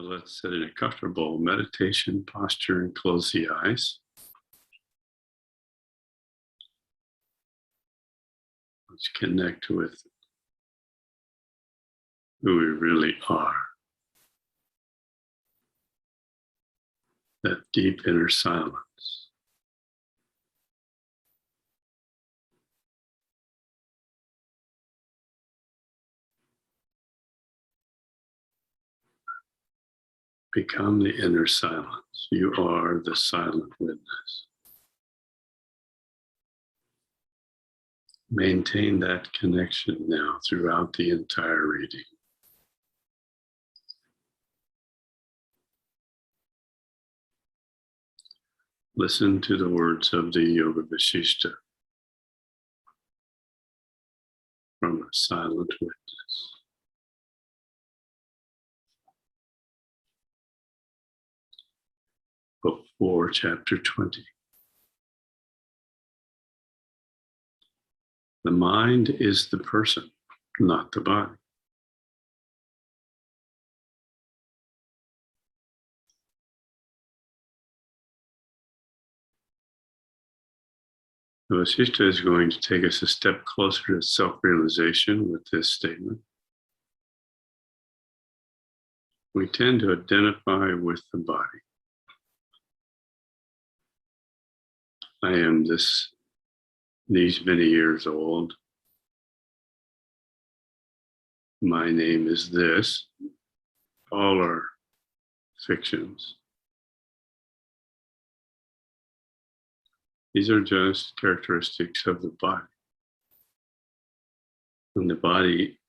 Let's sit in a comfortable meditation posture and close the eyes. Let's connect with who we really are. That deep inner silence. Become the inner silence. You are the silent witness. Maintain that connection now throughout the entire reading. Listen to the words of the Yoga Vasishta from a silent witness. Book 4, Chapter 20. The mind is the person, not the body. The Vasishta is going to take us a step closer to self-realization with this statement. We tend to identify with the body. I am these many years old. My name is this. All are fictions. These are just characteristics of the body. When the body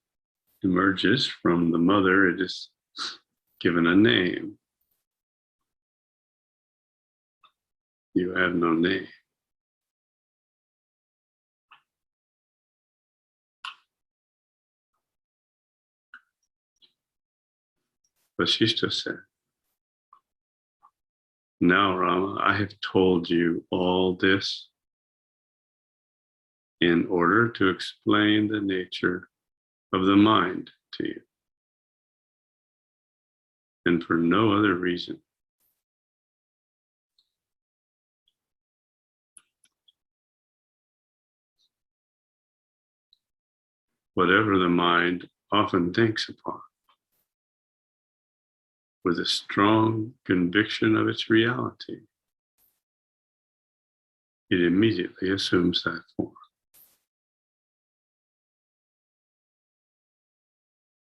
emerges from the mother, it is given a name. You have no name. Vasishta said, "Now, Rama, I have told you all this in order to explain the nature of the mind to you, and for no other reason. Whatever the mind often thinks upon, with a strong conviction of its reality, it immediately assumes that form.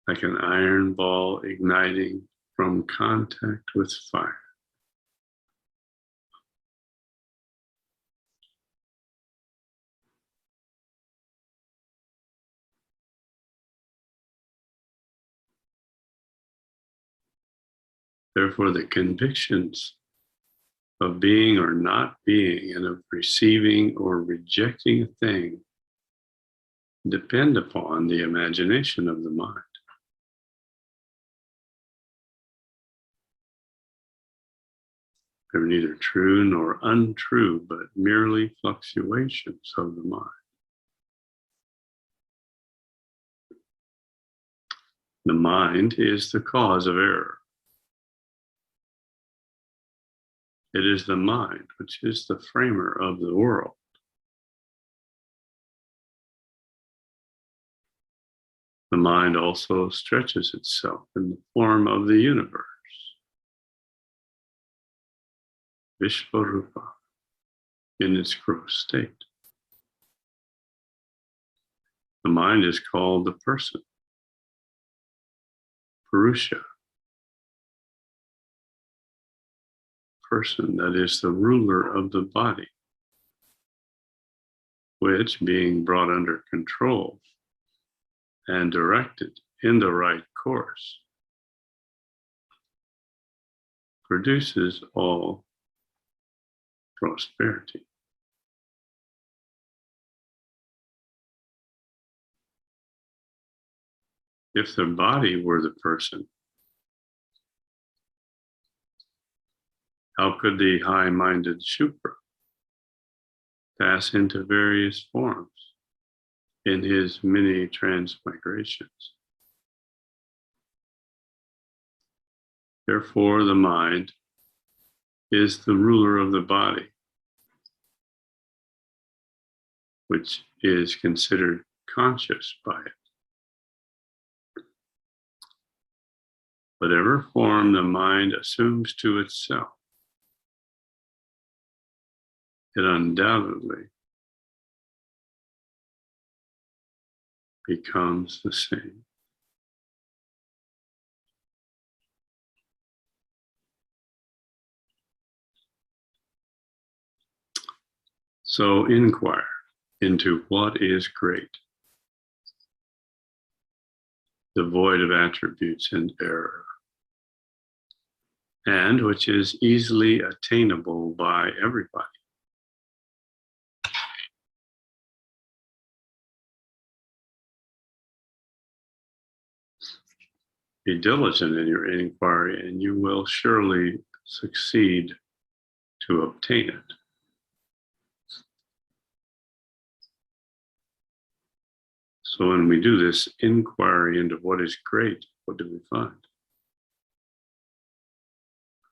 Like an iron ball igniting from contact with fire. Therefore, the convictions of being or not being and of receiving or rejecting a thing depend upon the imagination of the mind. They're neither true nor untrue, but merely fluctuations of the mind. The mind is the cause of error. It is the mind which is the framer of the world. The mind also stretches itself in the form of the universe. Vishvarupa, in its gross state. The mind is called the person, Purusha. Person, that is the ruler of the body, which, being brought under control and directed in the right course, produces all prosperity. If the body were the person, how could the high-minded Shupra pass into various forms in his many transmigrations? Therefore, the mind is the ruler of the body, which is considered conscious by it. Whatever form the mind assumes to itself, it undoubtedly becomes the same. So inquire into what is great, devoid of attributes and error, and which is easily attainable by everybody. Be diligent in your inquiry, and you will surely succeed to obtain it. So when we do this inquiry into what is great, what do we find?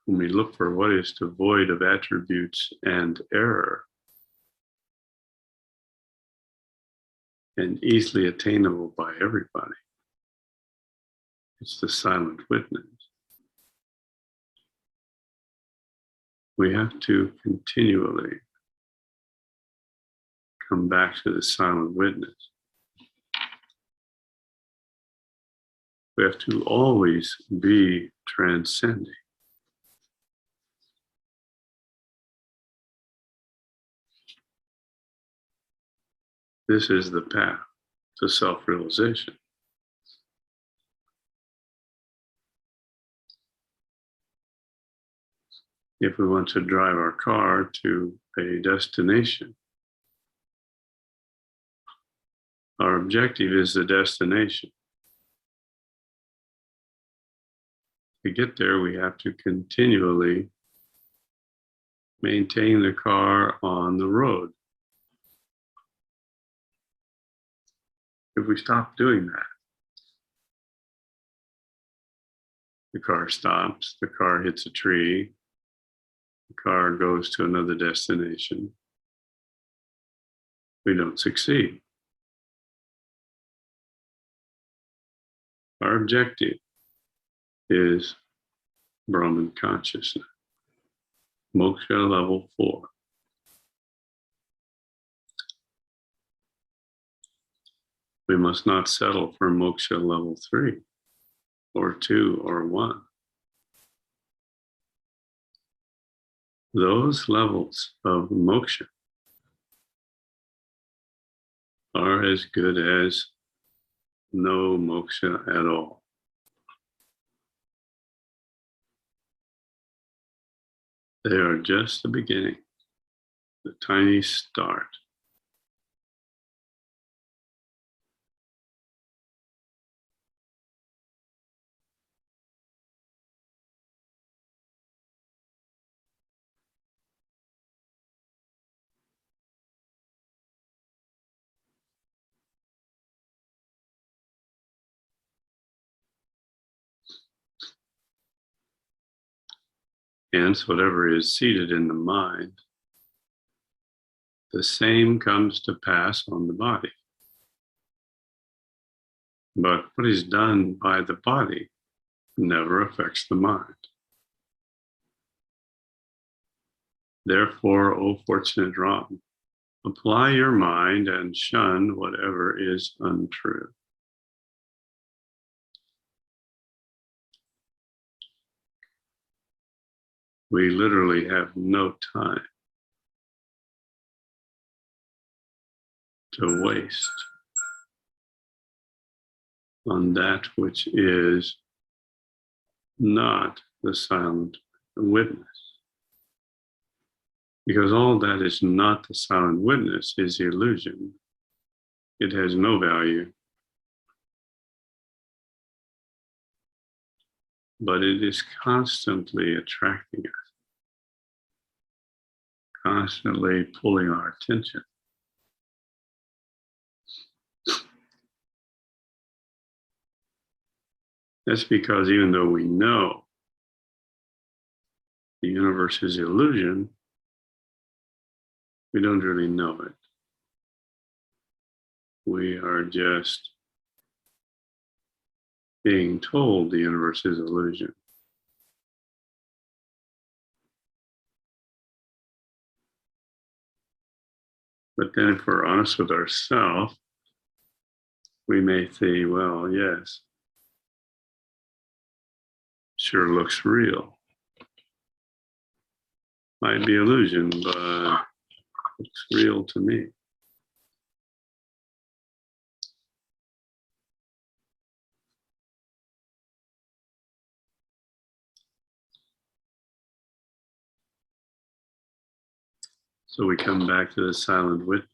When we look for what is devoid of attributes and error, and easily attainable by everybody, it's the silent witness. We have to continually come back to the silent witness. We have to always be transcending. This is the path to self-realization. If we want to drive our car to a destination, our objective is the destination. To get there, we have to continually maintain the car on the road. If we stop doing that, the car stops, the car hits a tree, the car goes to another destination. We don't succeed. Our objective is Brahman consciousness, moksha level 4. We must not settle for moksha level 3 or 2 or 1. Those levels of moksha are as good as no moksha at all. They are just the beginning, the tiny start. Hence, whatever is seated in the mind, the same comes to pass on the body. But what is done by the body never affects the mind. Therefore, O fortunate Ram, apply your mind and shun whatever is untrue. We literally have no time to waste on that which is not the silent witness. Because all that is not the silent witness is illusion. It has no value. But it is constantly attracting us, constantly pulling our attention. That's because even though we know the universe is illusion, we don't really know it. We are just being told the universe is illusion. But then if we're honest with ourselves, we may say, well, yes, sure looks real. Might be illusion, but looks real to me. So we come back to the silent witness.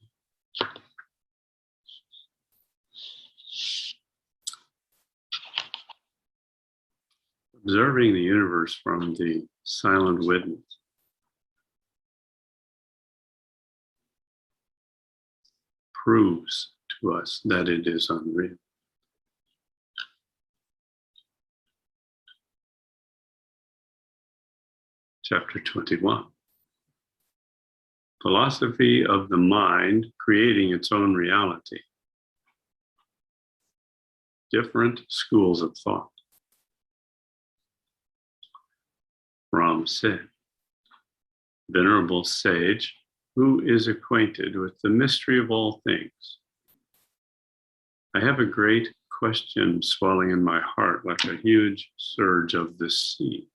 Observing the universe from the silent witness proves to us that it is unreal. Chapter 21. Philosophy of the mind creating its own reality. Different schools of thought. Ram said, Venerable sage, who is acquainted with the mystery of all things? I have a great question swelling in my heart like a huge surge of the sea.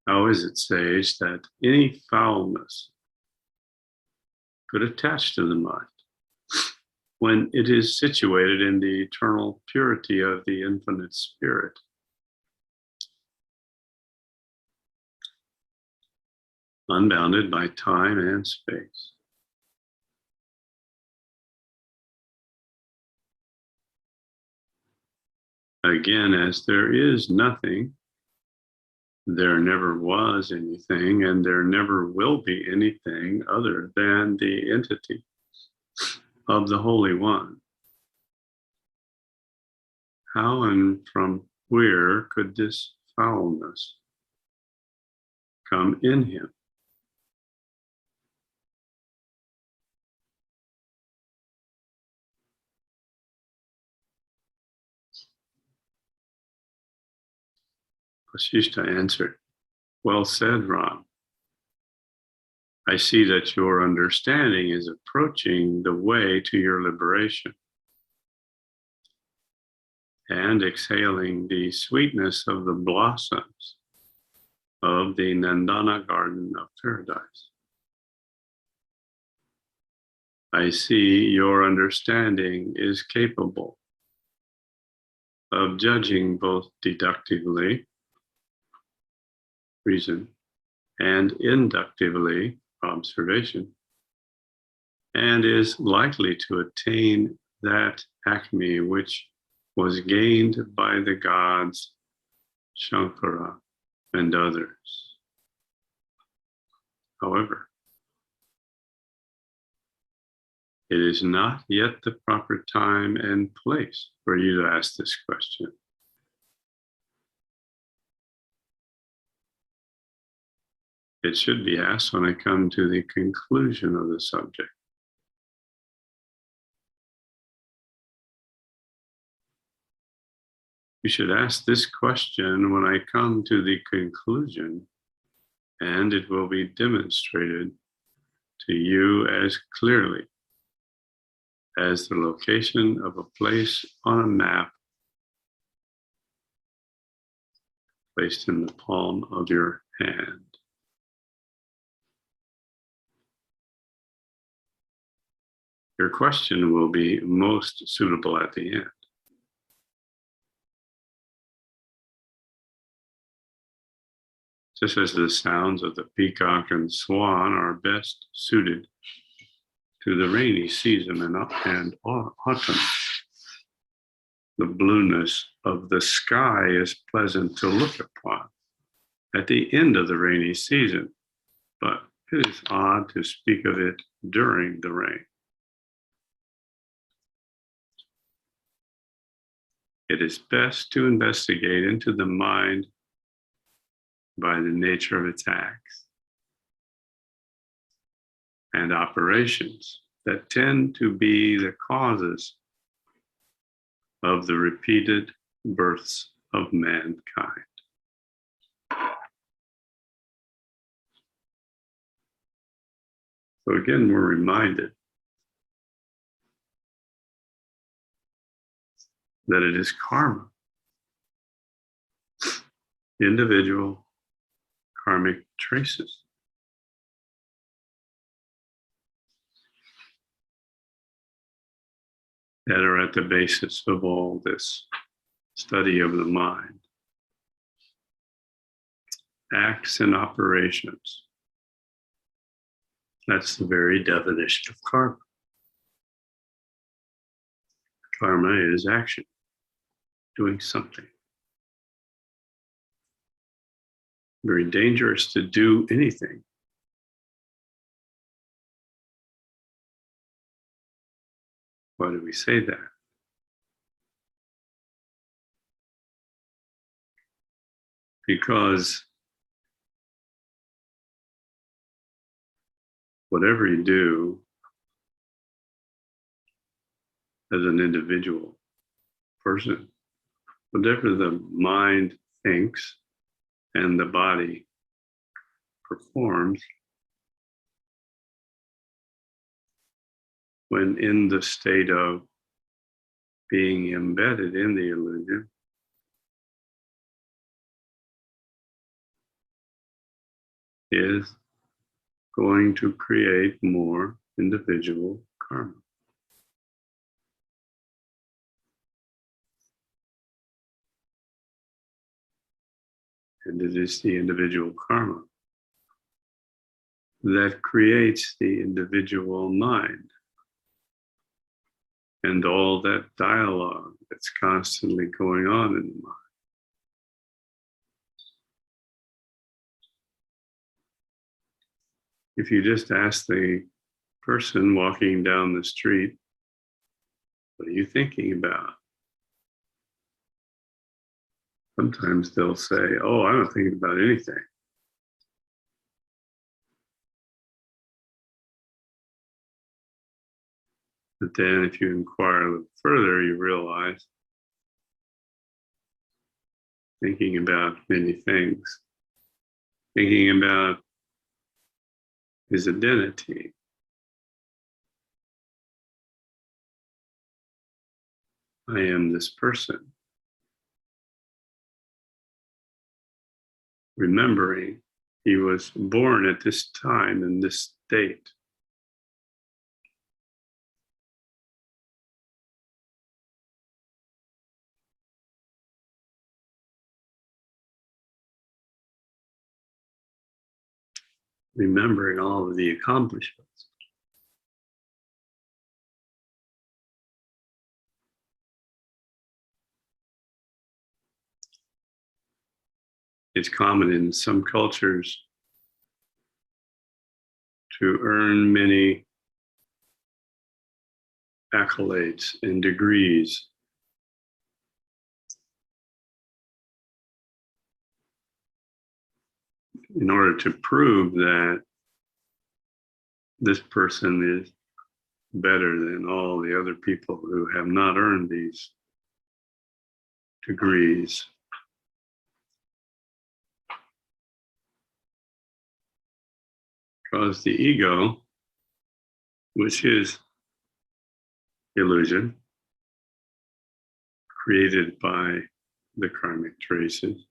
How is it, sage, that any foulness could attach to the mind when it is situated in the eternal purity of the infinite spirit? Unbounded by time and space. Again, as there is nothing, there never was anything, and there never will be anything other than the entity of the Holy One. How and from where could this foulness come in him? Vasishta answered, Well said, Ram. I see that your understanding is approaching the way to your liberation and exhaling the sweetness of the blossoms of the Nandana garden of paradise. I see your understanding is capable of judging both deductively, reason, and inductively, observation, and is likely to attain that acme which was gained by the gods Shankara and others. However, it is not yet the proper time and place for you to ask this question. It should be asked when I come to the conclusion of the subject. You should ask this question when I come to the conclusion, and it will be demonstrated to you as clearly as the location of a place on a map placed in the palm of your hand. Your question will be most suitable at the end. Just as the sounds of the peacock and swan are best suited to the rainy season and autumn. The blueness of the sky is pleasant to look upon at the end of the rainy season, but it is odd to speak of it during the rain. it is best to investigate into the mind by the nature of its acts and operations that tend to be the causes of the repeated births of mankind. So again, we're reminded that it is karma, individual karmic traces, that are at the basis of all this study of the mind. Acts and operations. That's the very definition of karma. Karma is action, doing something. Very dangerous to do anything. Why do we say that? Because whatever you do as an individual person, whatever the mind thinks and the body performs, when in the state of being embedded in the illusion, is going to create more individual karma. And it is the individual karma that creates the individual mind and all that dialogue that's constantly going on in the mind. If you just ask the person walking down the street, what are you thinking about? Sometimes they'll say, oh, I'm not thinking about anything. But then if you inquire a little further, you realize thinking about many things, thinking about his identity, I am this person. Remembering he was born at this time in this state. Remembering all of the accomplishments. It's common in some cultures to earn many accolades and degrees in order to prove that this person is better than all the other people who have not earned these degrees. Because the ego, which is illusion, created by the karmic traces,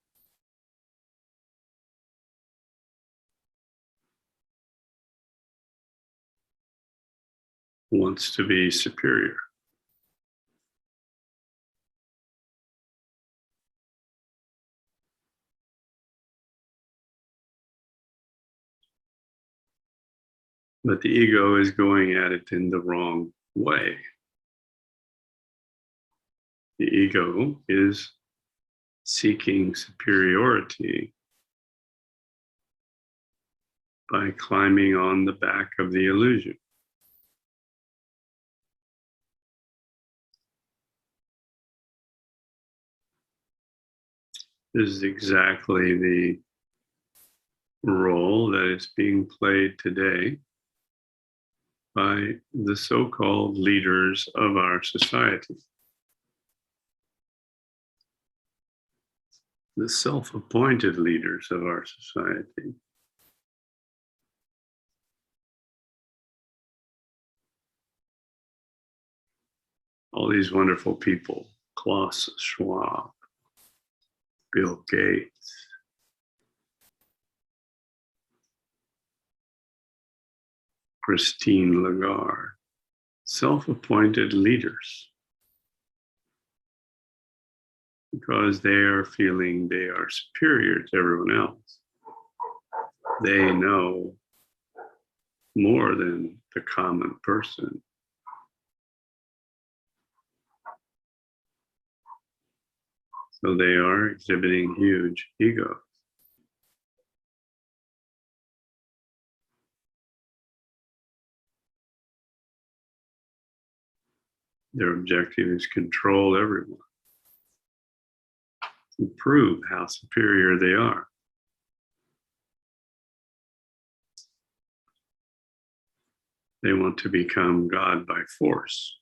wants to be superior. But the ego is going at it in the wrong way. The ego is seeking superiority by climbing on the back of the illusion. is exactly the role that is being played today by the so-called leaders of our society. The self-appointed leaders of our society. All these wonderful people, Klaus Schwab, Bill Gates, Christine Lagarde, self-appointed leaders, because they are feeling they are superior to everyone else. They know more than the common person. So they are exhibiting huge ego. Their objective is control everyone, to prove how superior they are. They want to become God by force.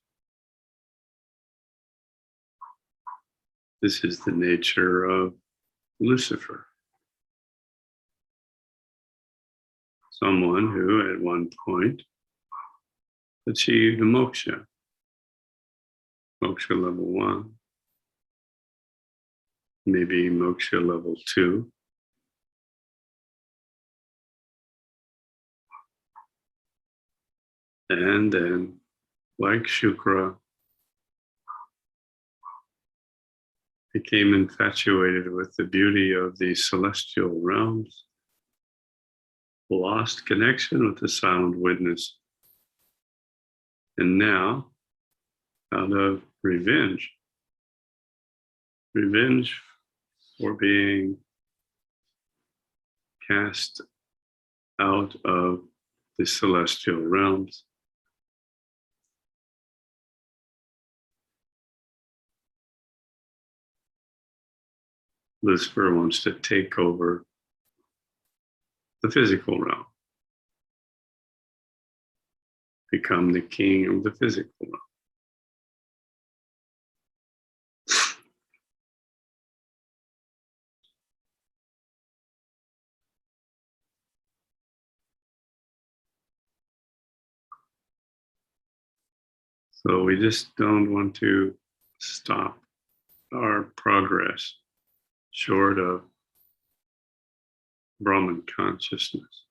This is the nature of Lucifer. Someone who at one point achieved moksha, moksha level 1, maybe moksha level 2. And then, like Shukra, became infatuated with the beauty of the celestial realms, lost connection with the silent witness, and now, out of revenge for being cast out of the celestial realms, Lucifer wants to take over the physical realm, become the king of the physical realm. So we just don't want to stop our progress short of Brahman consciousness.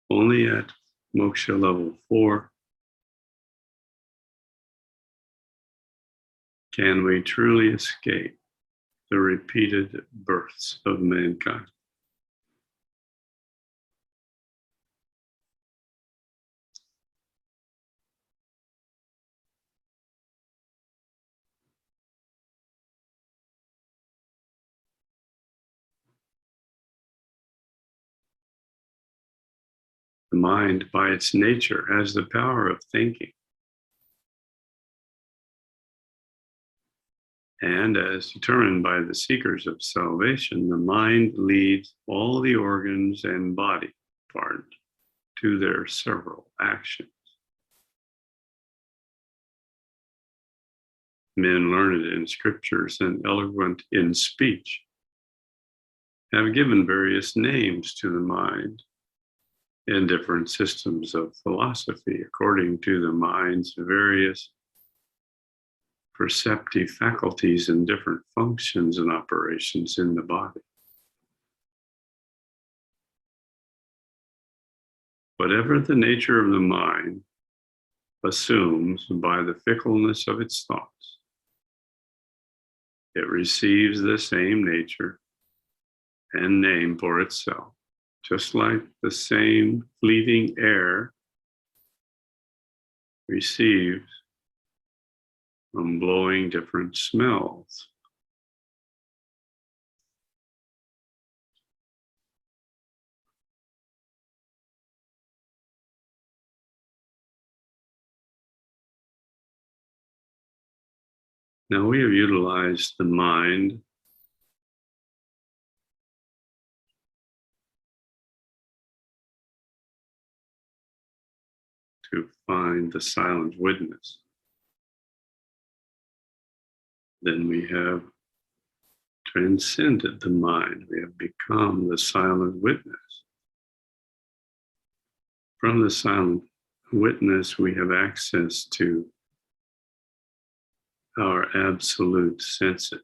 Only at moksha level 4 can we truly escape the repeated births of mankind. The mind, by its nature, has the power of thinking. And as determined by the seekers of salvation, the mind leads all the organs and body parts to their several actions. Men learned in scriptures and eloquent in speech have given various names to the mind in different systems of philosophy according to the mind's various perceptive faculties and different functions and operations in the body. Whatever the nature of the mind assumes by the fickleness of its thoughts, it receives the same nature and name for itself, just like the same fleeting air receives from blowing different smells. Now we have utilized the mind to find the silent witness, then we have transcended the mind. We have become the silent witness. From the silent witness, we have access to our absolute senses.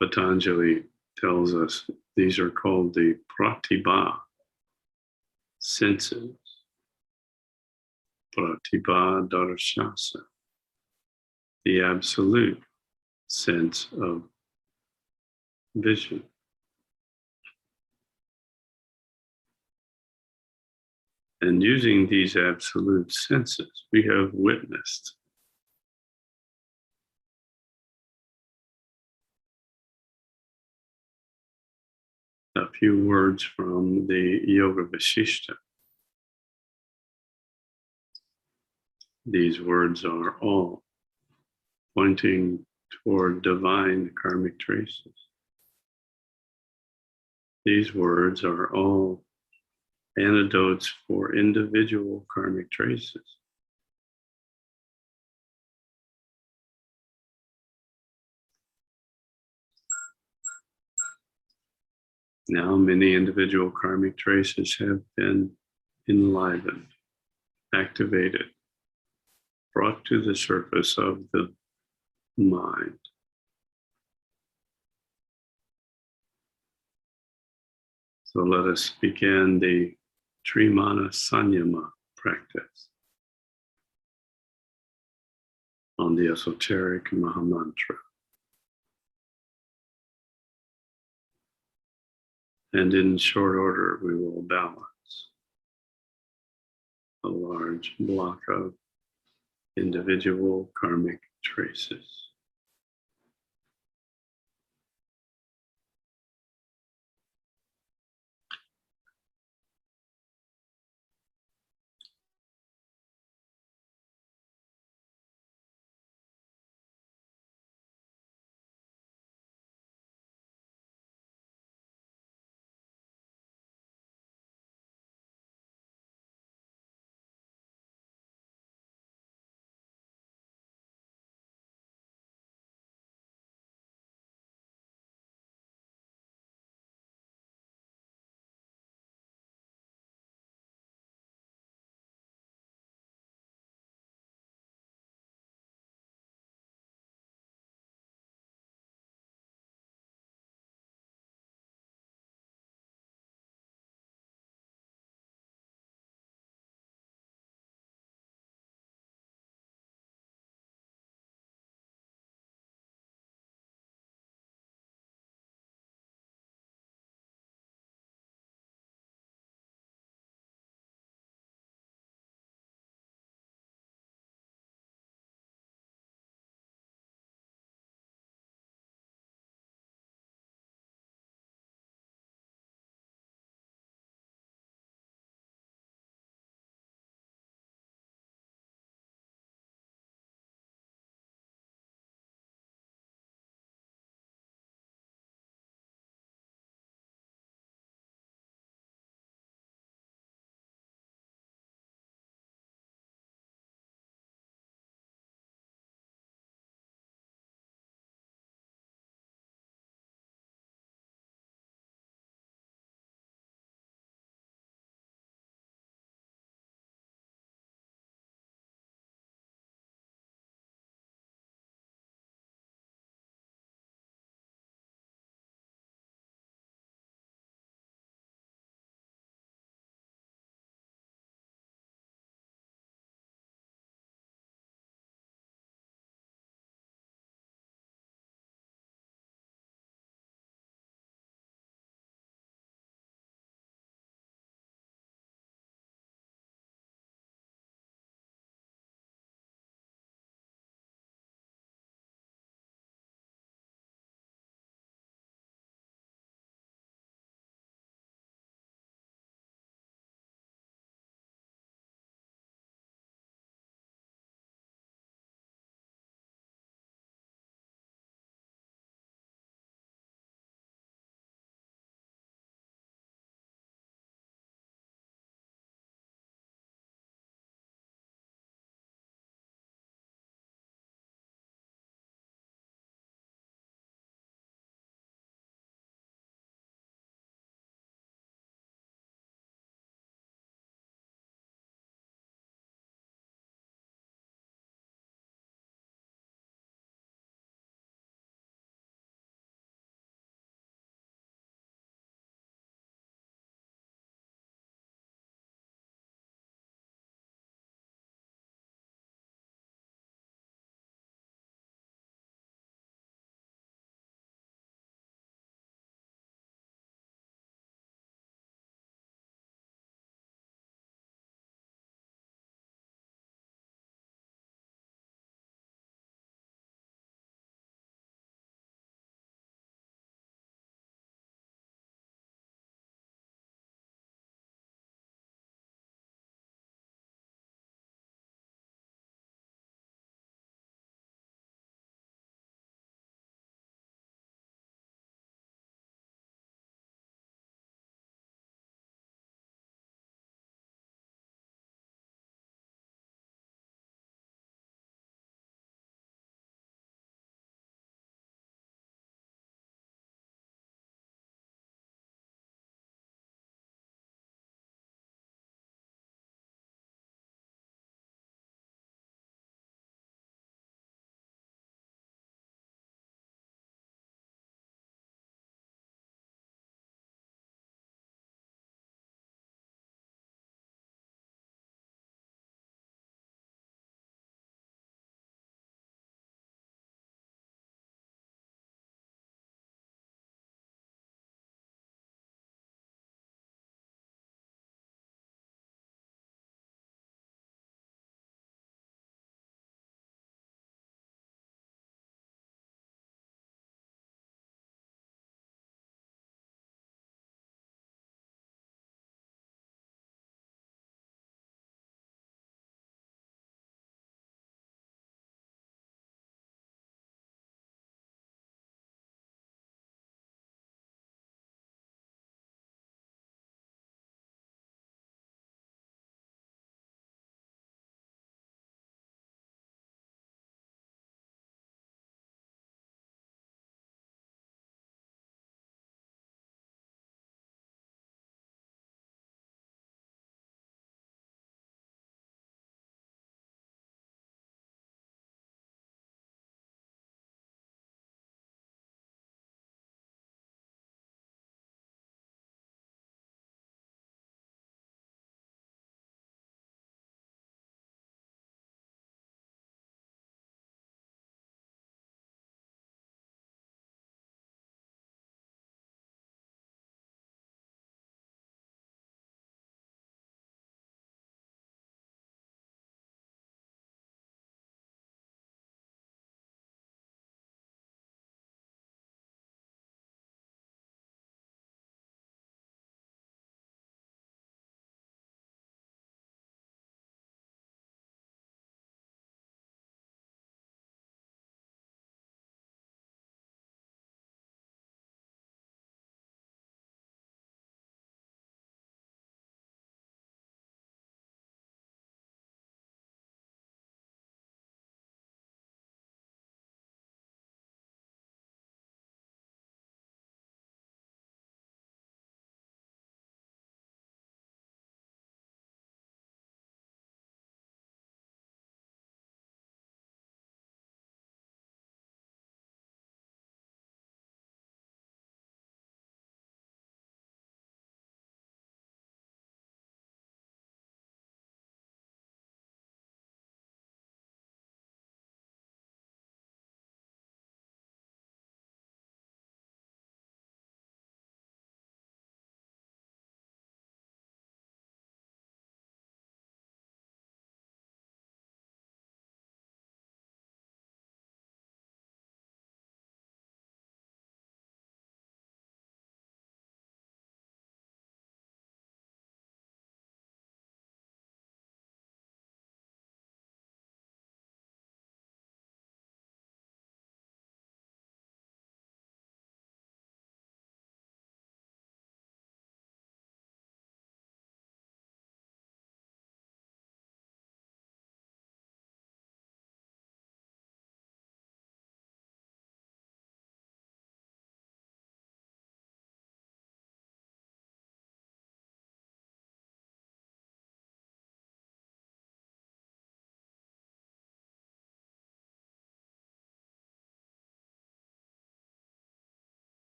Patanjali tells us these are called the pratibha senses. Pratibha darshasa, the absolute sense of vision. And using these absolute senses, we have witnessed a few words from the Yoga Vasishta. These words are all pointing toward divine karmic traces. These words are all antidotes for individual karmic traces. Now, many individual karmic traces have been enlivened, activated, brought to the surface of the mind. So let us begin the Trimana Sanyama practice on the esoteric Mahamantra. And in short order, we will balance a large block of individual karmic traces.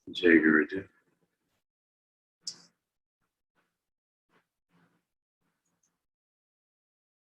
Jai Gurudev.